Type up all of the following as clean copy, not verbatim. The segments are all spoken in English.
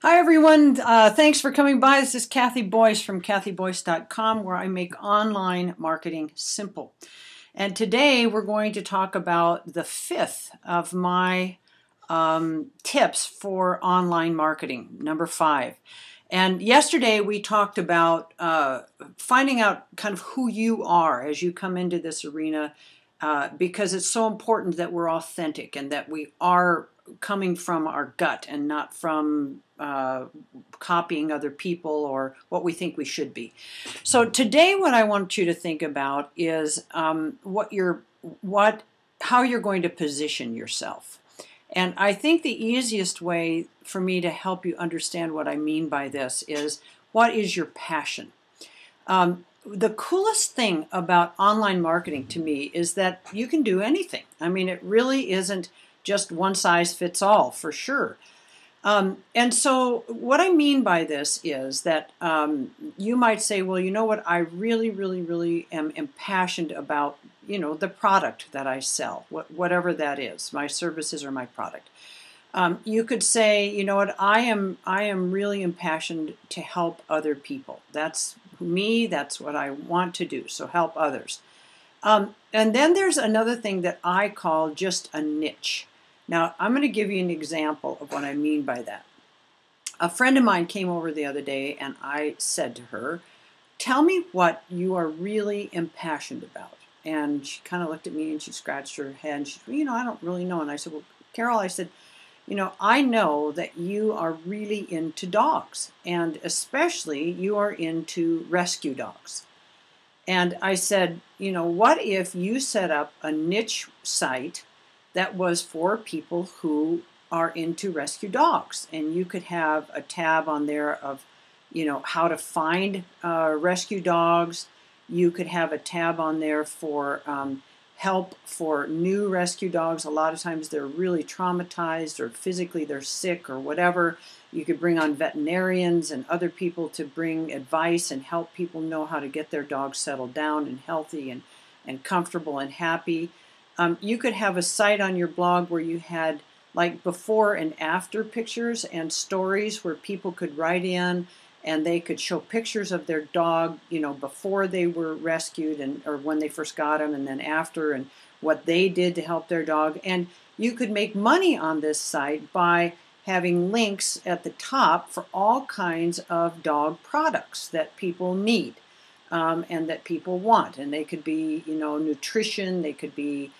Hi everyone, thanks for coming by. This is Kathy Boyce from kathyboyce.com, where I make online marketing simple. And today we're going to talk about the fifth of my tips for online marketing, number 5. And yesterday we talked about finding out kind of who you are as you come into this arena, because it's so important that we're authentic and that we are coming from our gut and not from copying other people or what we think we should be. So today, what I want you to think about is how you're going to position yourself. And I think the easiest way for me to help you understand what I mean by this is, what is your passion? The coolest thing about online marketing to me is that you can do anything. I mean, it really isn't just one size fits all, for sure. And so what I mean by this is that you might say, well, you know what, I really am impassioned about, the product that I sell, whatever that is, my services or my product. You could say, you know what, I am really impassioned to help other people. That's me, that's what I want to do, so help others. And then there's another thing that I call just a niche. Now, I'm going to give you an example of what I mean by that. A friend of mine came over the other day and I said to her, tell me what you are really impassioned about. And she kind of looked at me and she scratched her head and she said, well, I don't really know. And I said, well, Carol, I said, I know that you are really into dogs, and especially you are into rescue dogs. And I said, what if you set up a niche site that was for people who are into rescue dogs, and you could have a tab on there of, how to find rescue dogs. You could have a tab on there for help for new rescue dogs. A lot of times they're really traumatized or physically they're sick or whatever. You could bring on veterinarians and other people to bring advice and help people know how to get their dogs settled down and healthy and comfortable and happy. You could have a site on your blog where you had like before and after pictures and stories where people could write in and they could show pictures of their dog, before they were rescued or when they first got them, and then after, and what they did to help their dog. And you could make money on this site by having links at the top for all kinds of dog products that people need, and that people want. And they could be, nutrition, they could be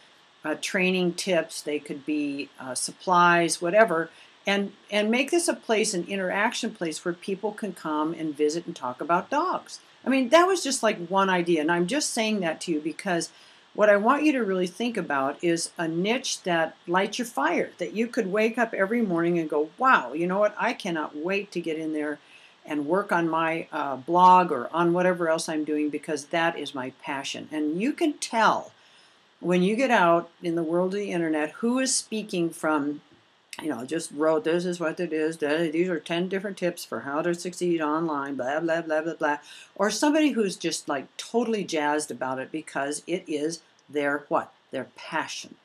training tips, they could be supplies, whatever. And make this a place, an interaction place where people can come and visit and talk about dogs. I mean, that was just like one idea. And I'm just saying that to you because what I want you to really think about is a niche that lights your fire, that you could wake up every morning and go, wow, you know what, I cannot wait to get in there and work on my blog or on whatever else I'm doing, because that is my passion. And you can tell when you get out in the world of the internet who is speaking from, just wrote, this is what it is, these are 10 different tips for how to succeed online, blah, blah, blah, blah, blah. Or somebody who's just like totally jazzed about it because it is their what? Their passion.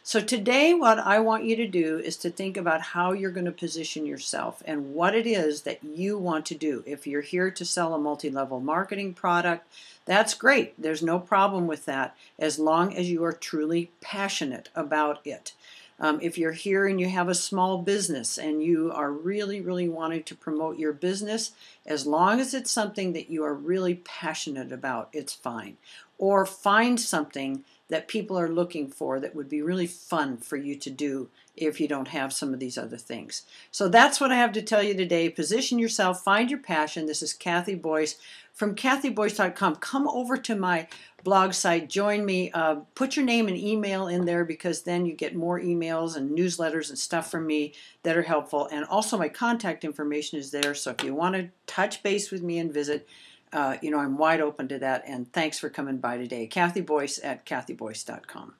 So today what I want you to do is to think about how you're going to position yourself and what it is that you want to do. If you're here to sell a multi-level marketing product, that's great. There's no problem with that as long as you are truly passionate about it. If you're here and you have a small business and you are really wanting to promote your business, as long as it's something that you are really passionate about, it's fine. Or find something that people are looking for that would be really fun for you to do if you don't have some of these other things. So that's what I have to tell you today. Position yourself, find your passion. This is Kathy Boyce from kathyboyce.com. Come over to my blog site, join me, put your name and email in there, because then you get more emails and newsletters and stuff from me that are helpful. And also my contact information is there, so if you want to touch base with me and visit, I'm wide open to that. And thanks for coming by today. Kathy Boyce at kathyboyce.com.